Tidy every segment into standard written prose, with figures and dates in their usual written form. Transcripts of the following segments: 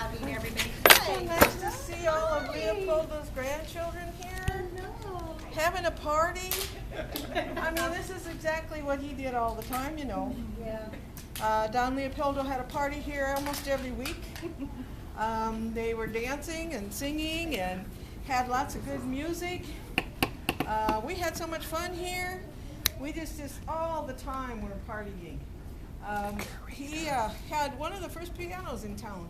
having everybody. So nice to see all of Leopoldo's grandchildren here, having a party. I mean, this is exactly what he did all the time, you know. Yeah. Don Leopoldo had a party here almost every week. They were dancing and singing and had lots of good music. We had so much fun here. We just all the time were partying. He had one of the first pianos in town,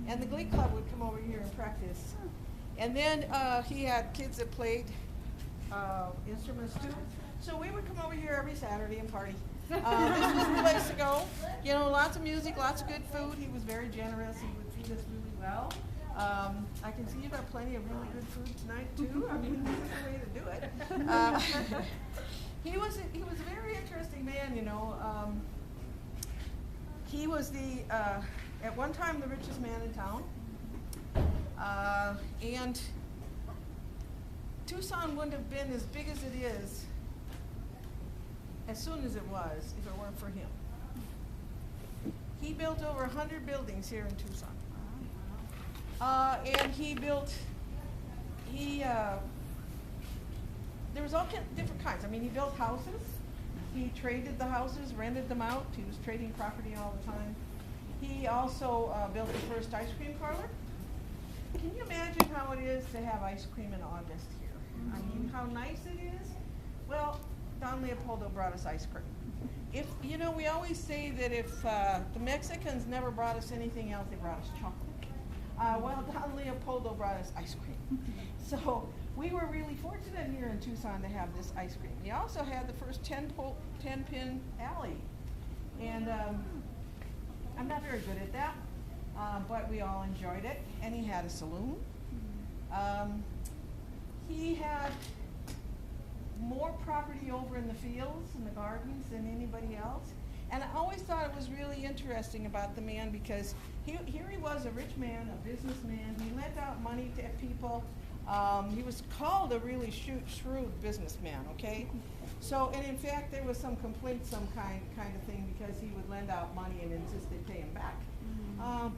and the Glee Club would come over here and practice. And then he had kids that played instruments too. So we would come over here every Saturday and party. This was the place to go. You know, lots of music, lots of good food. He was very generous. He would feed us really well. I can see you got plenty of really good food tonight too. I mean, this is the way to do it. He was a very interesting man, you know. He was at one time the richest man in town. And Tucson wouldn't have been as big as it is as soon as it was if it weren't for him. He built over 100 buildings here in Tucson. And there was all different kinds. I mean, he built houses. He traded the houses, rented them out. He was trading property all the time. He also built the first ice cream parlor. Can you imagine how it is to have ice cream in August here? I mean, how nice it is. Well, Don Leopoldo brought us ice cream. If you know, we always say that if the Mexicans never brought us anything else, they brought us chocolate. Well, Don Leopoldo brought us ice cream. So we were really fortunate here in Tucson to have this ice cream. He also had the first 10-pin alley. And I'm not very good at that, but we all enjoyed it. And he had a saloon. He had more property over in the fields and the gardens than anybody else. And I always thought it was really interesting about the man because here he was, a rich man, a businessman. He lent out money to people. He was called a really shrewd businessman, okay? So, and in fact, there was some complaint, some kind of thing, because he would lend out money and insist they pay him back.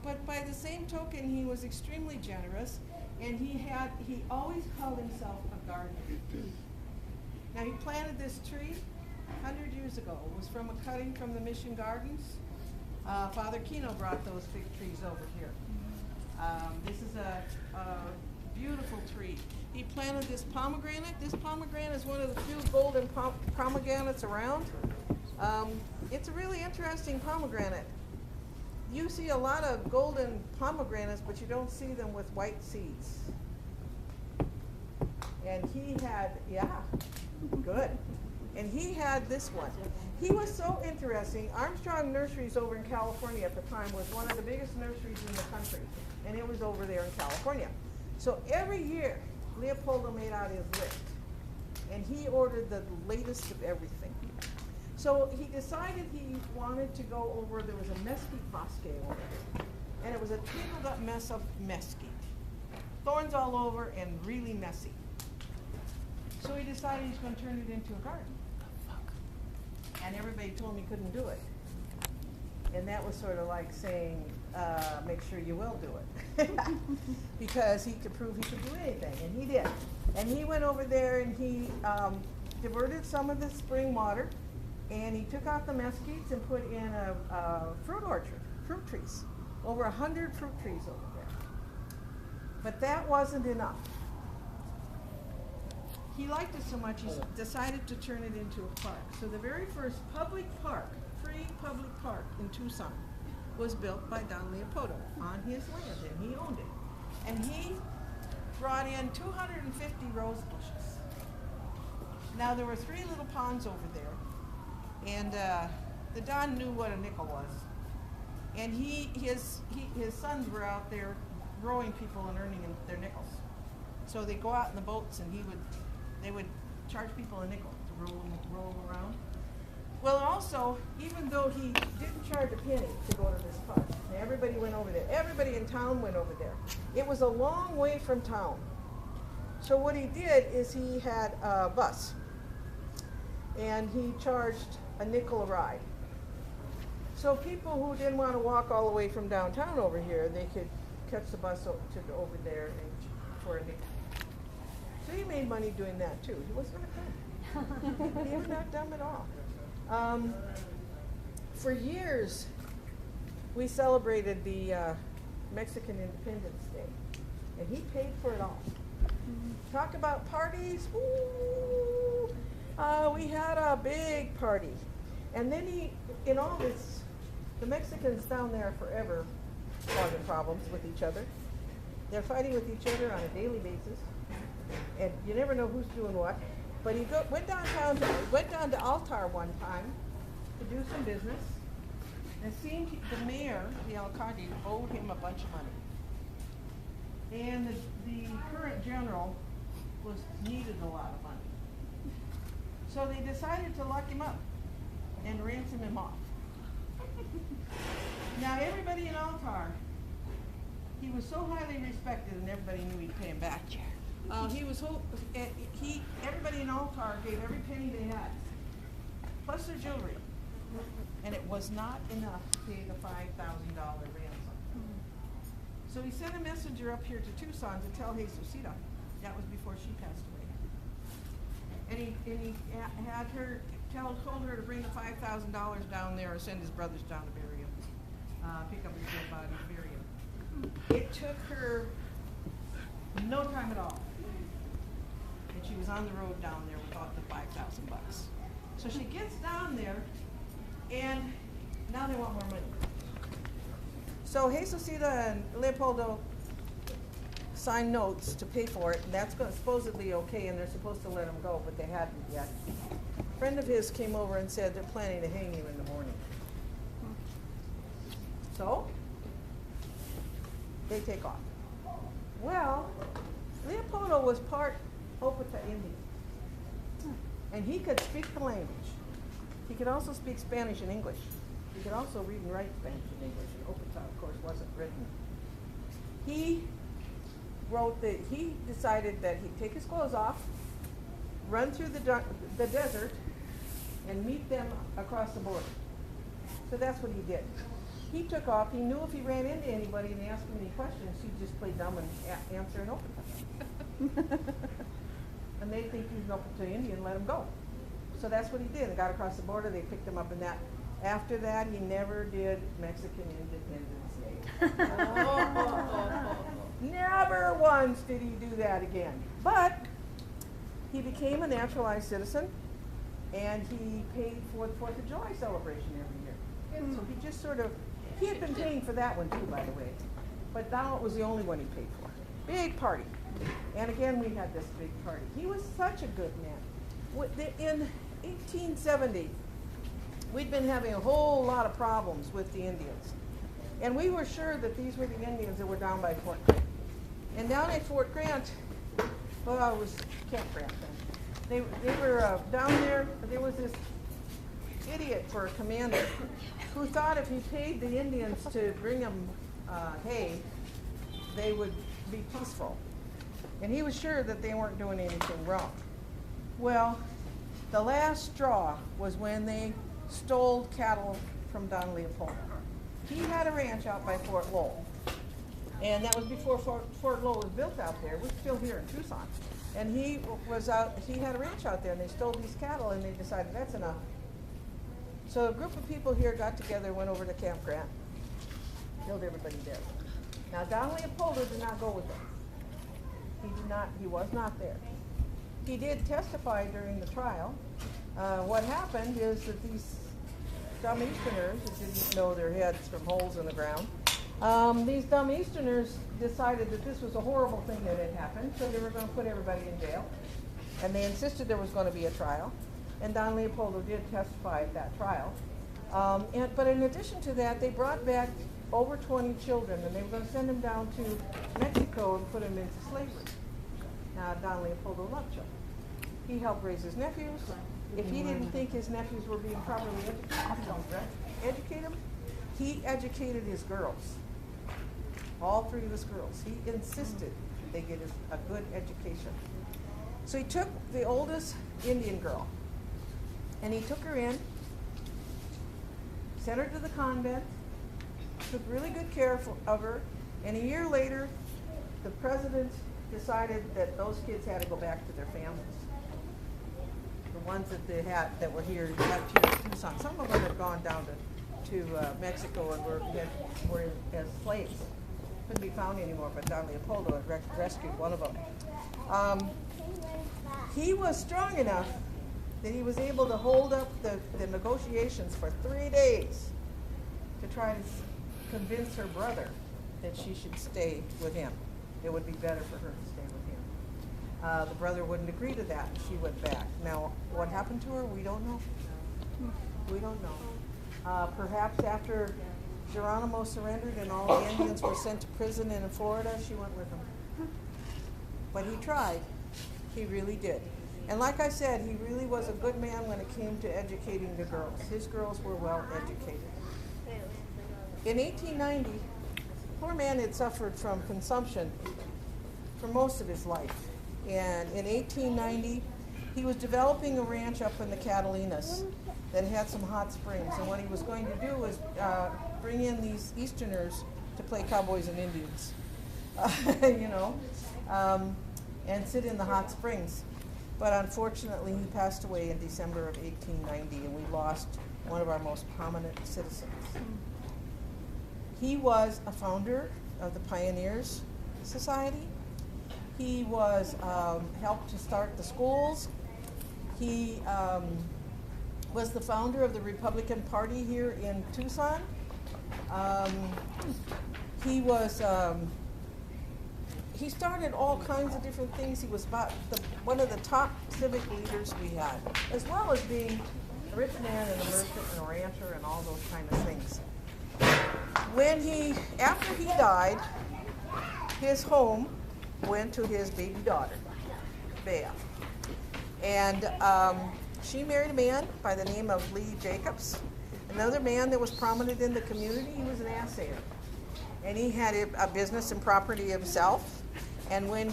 But by the same token, he was extremely generous, and he always called himself a gardener. Now, he planted this tree 100 years ago. It was from a cutting from the Mission Gardens. Father Kino brought those big trees over here. This is a beautiful tree. He planted this pomegranate. This pomegranate is one of the few golden pomegranates around. It's a really interesting pomegranate. You see a lot of golden pomegranates, but you don't see them with white seeds. And he had, good. And he had this one. He was so interesting. Armstrong Nurseries over in California at the time was one of the biggest nurseries in the country. And it was over there in California. So every year, Leopoldo made out his list. And he ordered the latest of everything. So he decided he wanted to go over, there was a mesquite bosque over there. And it was a tangled up mess of mesquite. Thorns all over and really messy. So he decided he's going to turn it into a garden. And everybody told him he couldn't do it. And that was sort of like saying, make sure you will do it. Because he could prove he could do anything, and he did. And he went over there and he diverted some of the spring water, and he took out the mesquites and put in a fruit orchard, fruit trees. Over 100 fruit trees over there. But that wasn't enough. He liked it so much, he decided to turn it into a park. So the very first public park, free public park in Tucson, was built by Don Leopoldo on his land, and he owned it. And he brought in 250 rose bushes. Now there were 3 little ponds over there, and the Don knew what a nickel was. And his sons were out there growing people and earning their nickels. So they go out in the boats, and they would charge people a nickel to roll around. Well, also, even though he didn't charge a penny to go to this park, everybody went over there. Everybody in town went over there. It was a long way from town. So what he did is he had a bus, and he charged a nickel a ride. So people who didn't want to walk all the way from downtown over here, they could catch the bus to over there and for a nickel. So he made money doing that too. He was not dumb. He was not dumb at all. For years, we celebrated the Mexican Independence Day, and he paid for it all. Talk about parties. Ooh, we had a big party. And then in all this, the Mexicans down there forever causing problems with each other. They're fighting with each other on a daily basis, and you never know who's doing what. But he went down to Altar one time to do some business, and it seemed the mayor, the alcalde, owed him a bunch of money. And the current general needed a lot of money. So they decided to lock him up and ransom him off. Now everybody in Altar, he was so highly respected and everybody knew he'd pay him back. Everybody in Altar gave every penny they had, plus their jewelry. And it was not enough to pay the $5,000 ransom. So he sent a messenger up here to Tucson to tell Jesucita. That was before she passed away. And he had her told her to bring the $5,000 down there or send his brothers down to bury him, pick up his dead body, bury him. It took her no time at all, and she was on the road down there without the $5,000. So she gets down there, and now they want more money. So Jesucita and Leopoldo signed notes to pay for it, and that's supposedly okay, and they're supposed to let him go, but they hadn't yet. A friend of his came over and said they're planning to hang him in the morning. So they take off. Well, Leopoldo was part Opata Indian, and he could speak the language. He could also speak Spanish and English. He could also read and write Spanish and English, and Opata, of course, wasn't written. He decided that he'd take his clothes off, run through the desert, and meet them across the border. So that's what he did. He took off. He knew if he ran into anybody and they asked him any questions, he'd just play dumb and answer in Opata. And they'd think he was an Opata Indian and let him go. So that's what he did. And got across the border. They picked him up in that. After that, he never did Mexican Independence Day. Never once did he do that again. But he became a naturalized citizen, and he paid for the 4th of July celebration every year. So he just sort of, he had been paying for that one too, by the way. But now it was the only one he paid for. Big party. And again, we had this big party. He was such a good man. In 1870, we'd been having a whole lot of problems with the Indians. And we were sure that these were the Indians that were down by Fort Grant. And down at Fort Grant, well, it was Camp Grant then. They were down there. There was this idiot for a commander who thought if he paid the Indians to bring him hay, they would be peaceful. And he was sure that they weren't doing anything wrong. Well, the last straw was when they stole cattle from Don Leopoldo. He had a ranch out by Fort Lowell. And that was before Fort Lowell was built out there. We're still here in Tucson. And he had a ranch out there, and they stole these cattle, and they decided that's enough. So a group of people here got together, went over to Camp Grant, killed everybody there. Now, Don Leopoldo did not go with them. He was not there. He did testify during the trial. What happened is that these dumb Easterners who didn't know their heads from holes in the ground, these dumb Easterners decided that this was a horrible thing that had happened, so they were going to put everybody in jail. And they insisted there was going to be a trial. And Don Leopoldo did testify at that trial. But in addition to that, they brought back over 20 children, and they were going to send them down to Mexico and put them into slavery. Now, Don Leopoldo loved children. He helped raise his nephews. If he didn't think his nephews were being properly educated them, he educated his girls. All 3 of his girls. He insisted they get a good education. So he took the oldest Indian girl, and he took her in, sent her to the convent, took really good care of her, And a year later, the president decided that those kids had to go back to their families. The ones that they had that were here left here in Tucson. Some of them had gone down to Mexico and were as slaves. Couldn't be found anymore, but Don Leopoldo had rescued one of them. He was strong enough that he was able to hold up the negotiations for 3 days to try to convince her brother that she should stay with him. It would be better for her to stay with him. The brother wouldn't agree to that, and she went back. Now, what happened to her, we don't know. We don't know. Perhaps after Geronimo surrendered and all the Indians were sent to prison in Florida, she went with him. But he tried. He really did. And like I said, he really was a good man when it came to educating the girls. His girls were well educated. In 1890, poor man had suffered from consumption for most of his life. And in 1890, he was developing a ranch up in the Catalinas that had some hot springs. And what he was going to do was bring in these Easterners to play cowboys and Indians, and sit in the hot springs. But unfortunately, he passed away in December of 1890, and we lost one of our most prominent citizens. He was a founder of the Pioneers Society. He was helped to start the schools. He was the founder of the Republican Party here in Tucson. He started all kinds of different things. He was one of the top civic leaders we had, as well as being a rich man and a merchant and a rancher and all those kind of things. After he died, his home went to his baby daughter, Bette. And she married a man by the name of Lee Jacobs, another man that was prominent in the community. He was an assayer. And he had a business and property himself. And when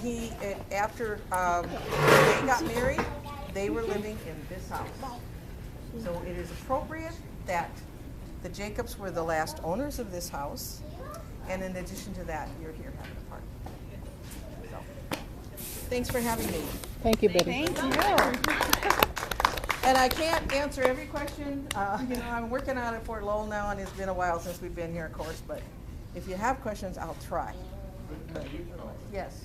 after they got married, they were living in this house. So it is appropriate that the Jacobs were the last owners of this house. And in addition to that, you're here having a party. So, thanks for having me. Thank you, Bette. Thank you. And I can't answer every question. I'm working out at Fort Lowell now, and it's been a while since we've been here, of course. But if you have questions, I'll try. Yes.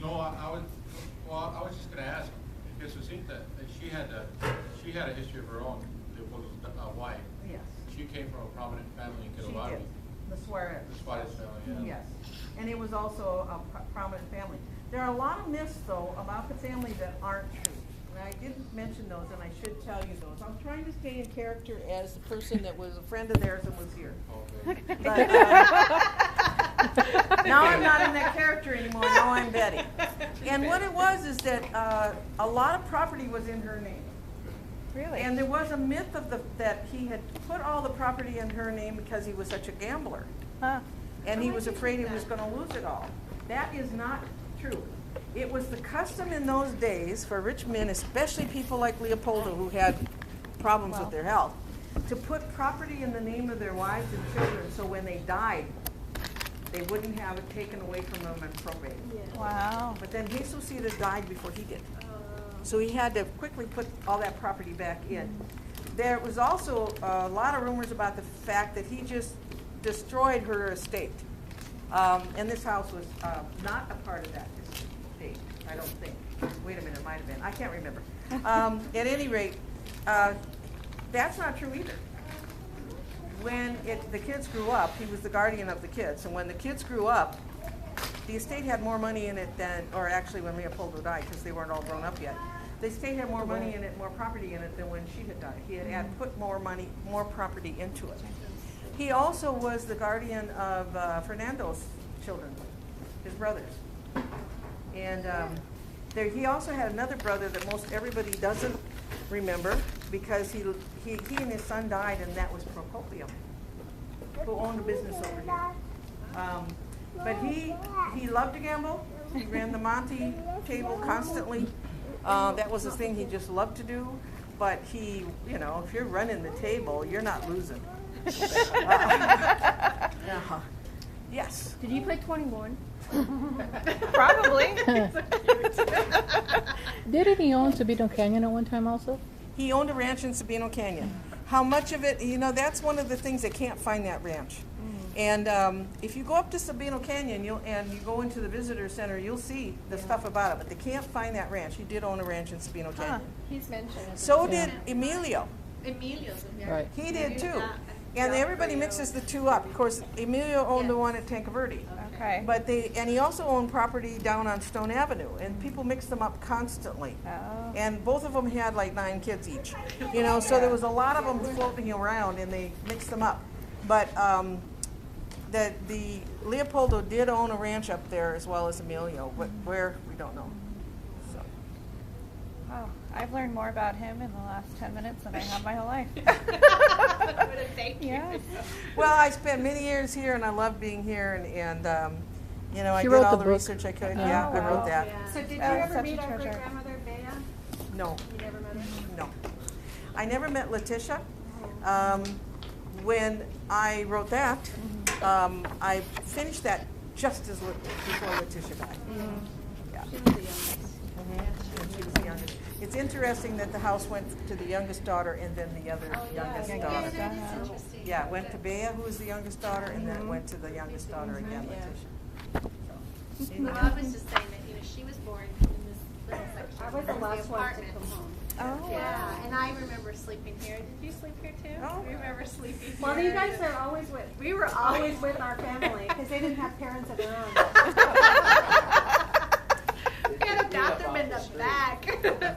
No, I was just going to ask, because it seemed that she had a history of her own. Leopoldo's wife. Yes. She came from a prominent family in She Granada. did. The Suarez. The Suarez family, yeah. Yes. And it was also a prominent family. There are a lot of myths, though, about the family that aren't true. And I didn't mention those, and I should tell you those. I'm trying to stay in character as the person that was a friend of theirs and was here. Okay. But, now I'm not in that character anymore. Now I'm Bette. And what it was is that a lot of property was in her name. Really? And there was a myth of that he had put all the property in her name because he was such a gambler. Huh. And he was afraid he was going to lose it all. That is not true. It was the custom in those days for rich men, especially people like Leopoldo who had problems with their health, to put property in the name of their wives and children so when they died, they wouldn't have it taken away from them and probated. Wow. But then Jesucita died before he did. So he had to quickly put all that property back in. There was also a lot of rumors about the fact that he just destroyed her estate. And this house was not a part of that estate, I don't think. Wait a minute, it might have been. I can't remember. At any rate, that's not true either. When the kids grew up, he was the guardian of the kids. And when the kids grew up, the estate had more money in it than, or actually when Leopoldo died, because they weren't all grown up yet, the estate had more money in it, more property in it than when she had died. He had put more money, more property into it. He also was the guardian of Fernando's children, his brothers. And he also had another brother that most everybody doesn't remember because he and his son died, and that was Procopio, who owned a business over here. But he loved to gamble. He ran the Monte table constantly. That was the thing he just loved to do. But if you're running the table, you're not losing. Yes. Did you play 21? Probably. Didn't he own Sabino Canyon at one time also? He owned a ranch in Sabino Canyon. How much of it, that's one of the things they can't find that ranch. And if you go up to Sabino Canyon and you go into the visitor center, you'll see the stuff about it, but they can't find that ranch. He did own a ranch in Sabino Canyon. He's mentioned it. So did Emilio. Emilio's in there. Right. He did too. And everybody mixes the two up. Of course, Emilio owned the one at Tanca Verde. Okay. But he also owned property down on Stone Avenue, and people mixed them up constantly. Oh. And both of them had like 9 kids each, so there was a lot of them floating around, and they mixed them up. But the Leopoldo did own a ranch up there as well as Emilio, but where, we don't know. So. Oh, I've learned more about him in the last 10 minutes than I have my whole life. Thank you. Yeah. Well, I spent many years here, and I love being here, and I She did wrote all the the book. research I could. Oh, Yeah, I wow. wrote that. So did you That's ever such meet a our treasure. great-grandmother, Bette? No. You never met her? No. I never met Letitia. When I wrote that, I finished that just as before Letitia died. Yeah. She was the youngest. And she was the youngest. It's interesting that the house went to the youngest daughter and then the other youngest Yeah, daughter. that is interesting. Yeah, it went to Bea, who was the youngest daughter, and then it went to the youngest daughter again, Letitia. So, Well, I was just saying that, she was born in this little section. I was the of last one to apartment. come home. Oh. Yeah, and I remember sleeping here. Did you sleep here too? Oh. I remember sleeping here. Well, you guys are always with, We were always with our family, because they didn't have parents of their own. We had a bathroom in the back.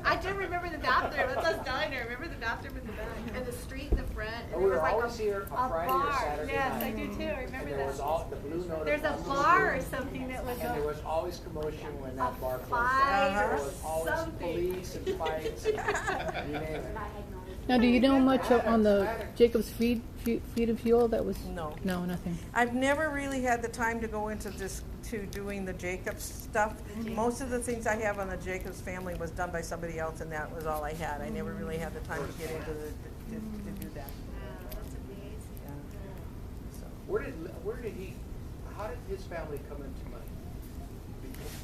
I do remember the bathroom. That's us telling her. I remember the bathroom in the back and the street in the front. And We there were was like always here on Friday or bar. Saturday Yes, night. I do too. I remember And there was that. all, the blue note. There's a bar or something that was And there was always commotion when that bar closed fight down. or There was always something. police and fights and you name it. Now, do you know much on the Jacob's feed and fuel? That was No. nothing. I've never really had the time to go into doing the Jacobs stuff. Most of the things I have on the Jacobs family was done by somebody else, and that was all I had. I never really had the time to get into to do that. Wow, that's amazing. Yeah. So. How did his family come into money?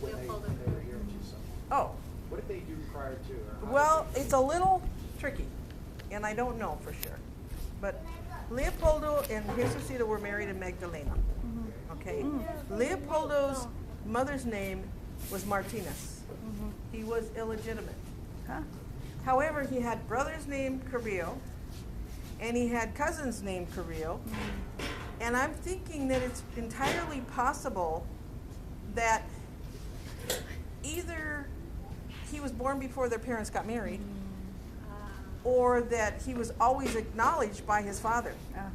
When Leopoldo. they were here in Tucson? Oh, What did they do prior to? Or how did well, it's a little tricky, and I don't know for sure. But Leopoldo and Jesucita were married in Magdalena. Okay? Leopoldo's mother's name was Martinez. He was illegitimate. Huh. However, he had brothers named Carrillo, and he had cousins named Carrillo. And I'm thinking that it's entirely possible that either he was born before their parents got married, or that he was always acknowledged by his father, Uh-huh.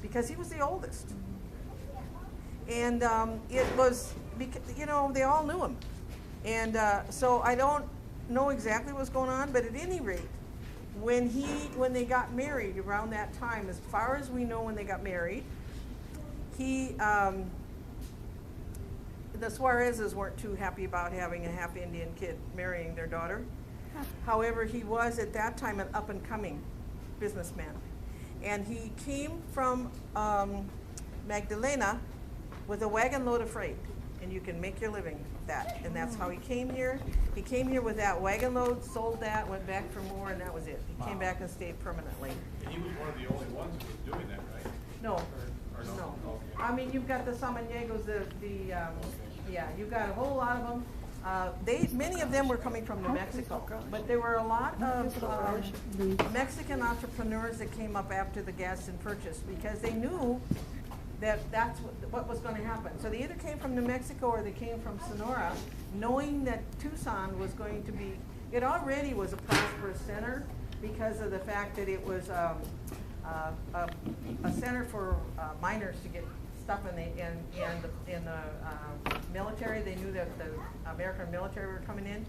because he was the oldest. And it was, they all knew him. And so I don't know exactly what's going on, but at any rate, when they got married around that time, as far as we know when they got married, the Suarezes weren't too happy about having a half Indian kid marrying their daughter. However, he was at that time an up-and-coming businessman. And he came from Magdalena with a wagon load of freight, and you can make your living with that. And that's how he came here. He came here with that wagon load, sold that, went back for more, and that was it. He came back and stayed permanently. And he was one of the only ones who was doing that, right? No, Or no? no. Okay. I mean, you've got the Samaniegos, yeah, you've got a whole lot of them. Many of them were coming from New Mexico, but there were a lot of Mexican entrepreneurs that came up after the Gadsden Purchase because they knew that that's what was going to happen. So they either came from New Mexico or they came from Sonora, knowing that Tucson was going to be, it already was a prosperous center because of the fact that it was a center for miners to get stuff in the military. They knew that the American military were coming in.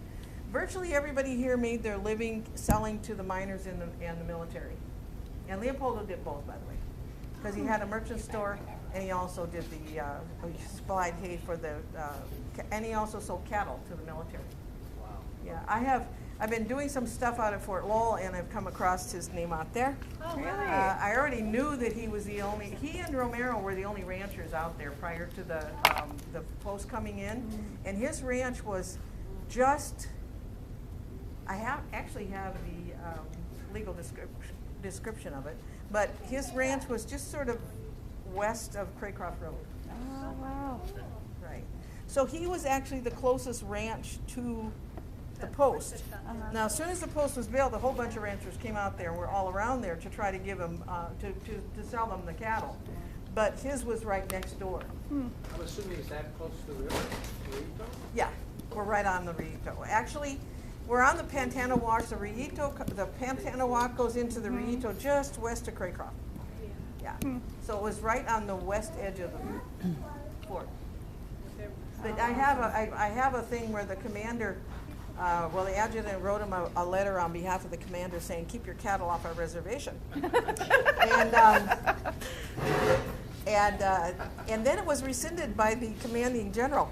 Virtually everybody here made their living selling to the miners and the military. And Leopoldo did both, by the way, because he had a merchant store and he also did he supplied hay for and he also sold cattle to the military. Wow. Yeah, I've been doing some stuff out at Fort Lowell, and I've come across his name out there. Oh, really? I already knew that he and Romero were the only ranchers out there prior to the post coming in. And his ranch was just, I actually have the legal description of it, but his ranch was just sort of west of Craycroft Road. Oh, wow. Right. So he was actually the closest ranch to the post. Now, as soon as the post was built, a whole bunch of ranchers came out there and were all around there to try to give him, to sell them the cattle. But his was right next door. I'm assuming it's that close to the river, Rito? Yeah, we're right on the Rito. Actually, we're on the Pantano Wash. The Pantano Walk goes into the Rito just west of Craycroft. Yeah. So it was right on the west edge of the fort. But I have a thing where the commander, the adjutant wrote him a letter on behalf of the commander saying, "Keep your cattle off our reservation." and then it was rescinded by the commanding general.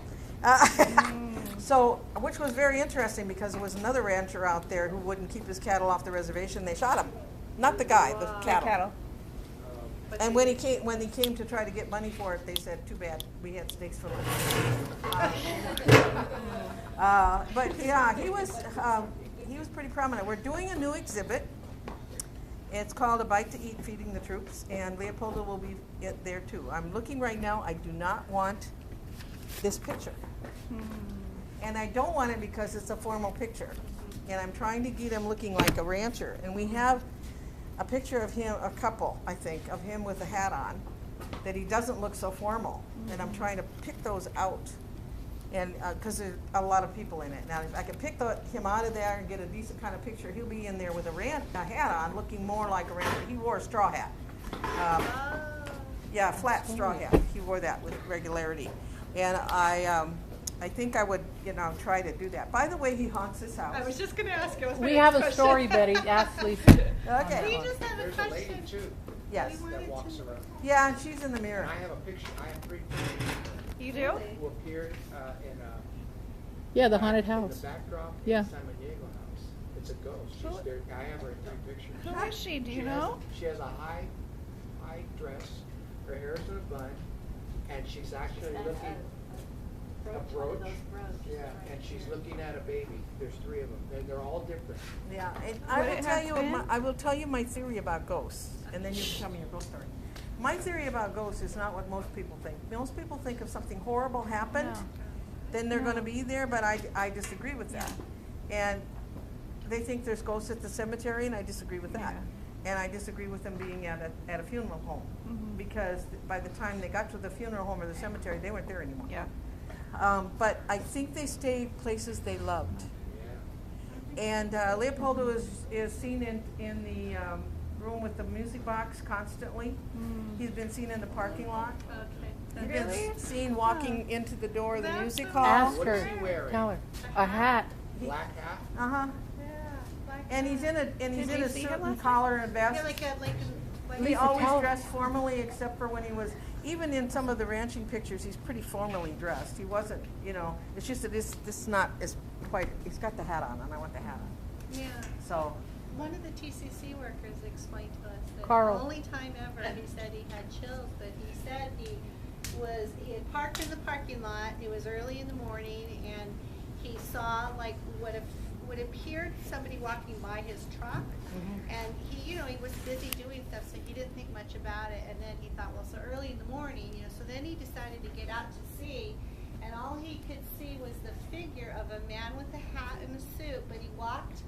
So, which was very interesting because there was another rancher out there who wouldn't keep his cattle off the reservation. They shot him, not the guy, the cattle. And when he came to try to get money for it, they said, "Too bad, we had stakes for money." But yeah, he was pretty prominent. We're doing a new exhibit. It's called "A Bite to Eat: Feeding the Troops," and Leopoldo will be there too. I'm looking right now. I do not want this picture, and I don't want it because it's a formal picture, and I'm trying to get him looking like a rancher. And we have a picture of him, a couple, I think, of him with a hat on, that he doesn't look so formal. And I'm trying to pick those out, and because there's a lot of people in it. Now, if I can pick him out of there and get a decent kind of picture, he'll be in there with a hat on, looking more like a rancher. He wore a straw hat. Yeah, flat straw hat. He wore that with regularity. And I think I would, try to do that. By the way, he haunts this house. I was just gonna ask you. We have a story, Betty. Ask Lisa. Okay. We just have a There's a lady question. too Yes. that walks around. Yeah, and she's in the mirror. And I have a picture, I have 3 pictures You do? who appeared in Yeah, the haunted in house. the backdrop Yeah. in San Diego house. It's a ghost. She's there. I have her in 3 pictures. Who is she? Do you She know? She has a high dress. Her hair is in a bun, and she's actually looking a brooch. Yeah, and she's looking at a baby. There's 3 of them. They're all different. Yeah, and Would I will tell you my theory about ghosts, and then you can tell me your ghost story. My theory about ghosts is not what most people think. Most people think if something horrible happened, No. then they're going to be there, but I disagree with that. And they think there's ghosts at the cemetery, and I disagree with that. Yeah. And I disagree with them being at a funeral home, because by the time they got to the funeral home or the cemetery, they weren't there anymore. Yeah. But I think they stayed places they loved. Yeah. And Leopoldo is seen in the room with the music box constantly. He's been seen in the parking lot. Okay. He's Really? been seen walking into the door of the That's music so hall. Ask What her. is he wearing? Tell her. A hat. Black hat? Uh-huh. Yeah. Like And he's in a Did in you a see suit him and last collar and yeah, vest. like He Lisa, always tell- dressed formally, except for when he was, even in some of the ranching pictures, he's pretty formally dressed. He wasn't, it's just that this not as quite, he's got the hat on, and I want the hat on. Yeah. So, One of the TCC workers explained to us that Carl. the only time ever he said he had chills, but he said he had parked in the parking lot. It was early in the morning, and he saw like what appeared somebody walking by his truck, and he was busy doing stuff, so he didn't think much about it. And then he thought, well, so early in the morning, so then he decided to get out to see. And all he could see was the figure of a man with a hat and a suit, but he walked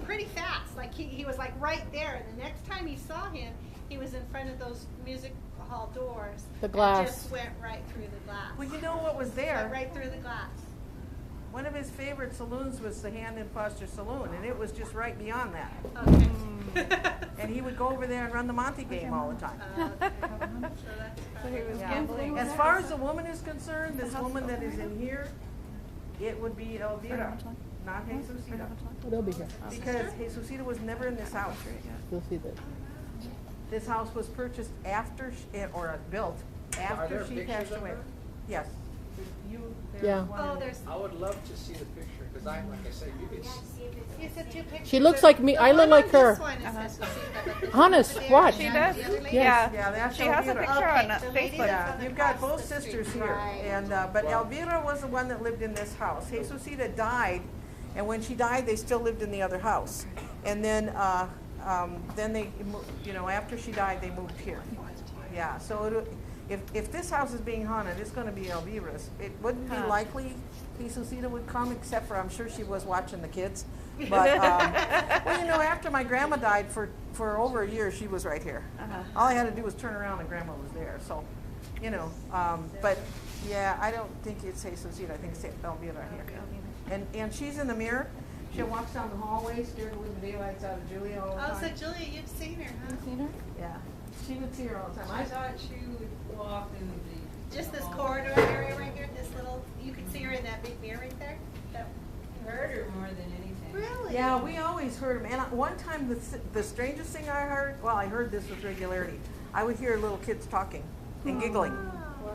pretty fast. Like he was like right there. And the next time he saw him, he was in front of those music hall doors. The glass. And just went right through the glass. well, you know what was Went there? right through the glass. One of his favorite saloons was the Hand and Foster Saloon, and it was just right beyond that. Okay. And he would go over there and run the Monte game all the time. Okay. So that's So he was Yeah. gambling. As far as the woman is concerned, this woman that is in here, it would be Elvira, not Jesucita. Oh, they'll be here. Because Jesucita was never in this house. You'll see that. This house was purchased after, or built Are there after she pictures passed of away. her? Yes. there's Yeah. one Oh, in- there's, I would love to see the picture, because like I said, you could you said two pictures. She looks like me. I look like her. Honest, watch. She does? Yes. Yeah. Yeah, that's She has a Elvira. picture Okay, on the lady Facebook. Yeah, From you've got across both the sisters street, here, right. and but Elvira was the one that lived in this house. Jesusita died, and when she died, they still lived in the other house. And then they, after she died, they moved here. Yeah, so if this house is being haunted, it's going to be Elvira's. It wouldn't be likely Jesusita would come, except for I'm sure she was watching the kids. But well, after my grandma died for over a year, she was right here. All I had to do was turn around and grandma was there. So, but yeah, I don't think it's Jesusita. I think it's Elvira here. And she's in the mirror. She walks down the hallway, scared to leave the daylights out of Julia all the Oh, so time. Julia, you've seen her, huh? Seen her? Yeah, she would see her all the time. I thought she would walk in the. Just this corridor area right here, this little, you could see her in that big mirror right there? That- Heard her more than anything. Really? Yeah, we always heard them. And one time, the strangest thing I heard, well, I heard this with regularity. I would hear little kids talking and giggling. Wow.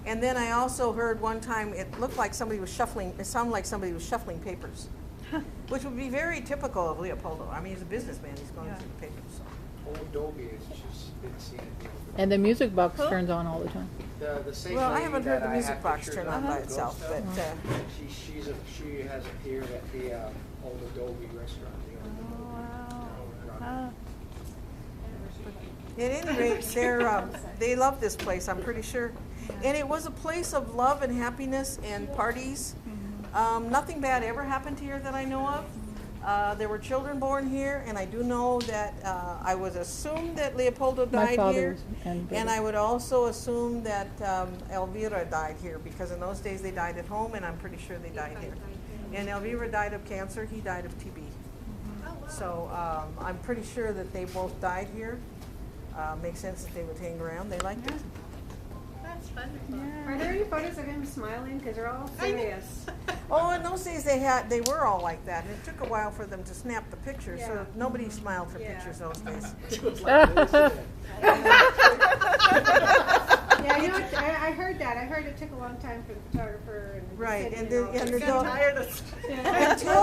And then I also heard one time, it looked like somebody was shuffling, it sounded like somebody was shuffling papers, which would be very typical of Leopoldo. I mean, he's a businessman, he's going through the papers. So. Old Dobie has just been seeing it. And the music box turns on all the time. The same Well, I lady haven't that heard the I music have box pictures turn of on by the itself, ghost but of, she has appeared at the Old Adobe restaurant. The Wow. at any rate, they love this place, I'm pretty sure. And it was a place of love and happiness and parties. Nothing bad ever happened here that I know of. There were children born here, and I do know that I would assume that Leopoldo My died father here. and And I would also assume that Elvira died here, because in those days they died at home, and I'm pretty sure they died here. And Elvira died of cancer, he died of TB. So I'm pretty sure that they both died here. Makes sense that they would hang around. They liked it. That's wonderful. Are there any photos of him smiling? Because they're all serious. Oh, in those days they were all like that. And it took a while for them to snap the pictures, so Yeah. nobody smiled for Yeah. pictures those days. It was like this. Yeah, I heard that. I heard it took a long time for the photographer and the Right, city and all the that. dog- Yeah. Until,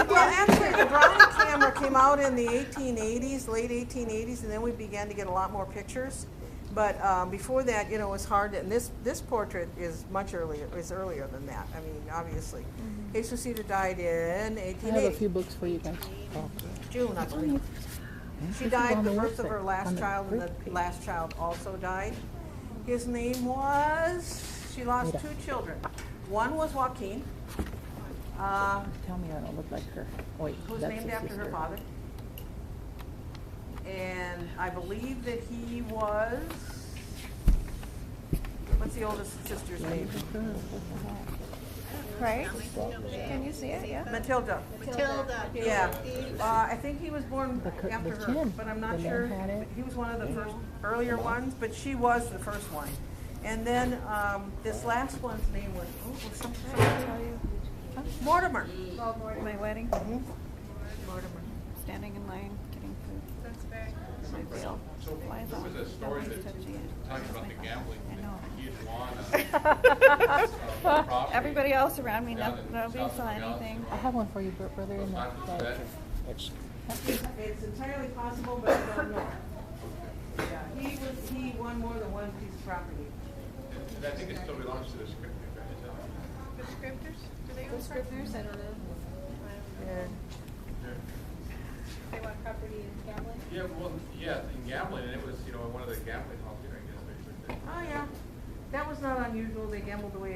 well, actually, the Brownie camera came out in the 1880s, late 1880s, and then we began to get a lot more pictures. But before that, it was hard. And this portrait is much earlier. Is earlier than that. I mean, obviously, Jesusita died in I have a 1880. few books for you guys. Oh. June, I believe. She This is died on the the birth of website, her last on the child, and birth the page. last child also died. His name was. She lost Mira. 2 children. One was Joaquin. Tell me I don't look like her. Wait, Who was that's named his after her sister. father. And I believe that he was, what's the oldest sister's name? Right? Can you see it? Yeah. Matilda. Matilda. Yeah. I think he was born The after the her, chin. but I'm not The sure. man had it. He was one of the first earlier ones, but she was the first one. And then this last one's name was, was something. Tell you. Mortimer. My wedding. Mortimer. Standing in line, getting food. That's very Big deal. So Why is there was that? a story Nobody's that touching it. talking about the gambling. I know. He had won a property Everybody else around me, down in nobody South saw Wisconsin. anything. I have one for you, brother, in Los the Angeles bag. bet. It's entirely possible, but I don't know. Yeah, he won more than one piece of property. And I think it still belongs to the script. The scripters? Do they The own scripters, I don't know. Yeah. They want property in gambling? Yeah, well, yeah, in gambling, and it was, one of the gambling halls here, I guess. Oh, yeah. That was not unusual. They gambled away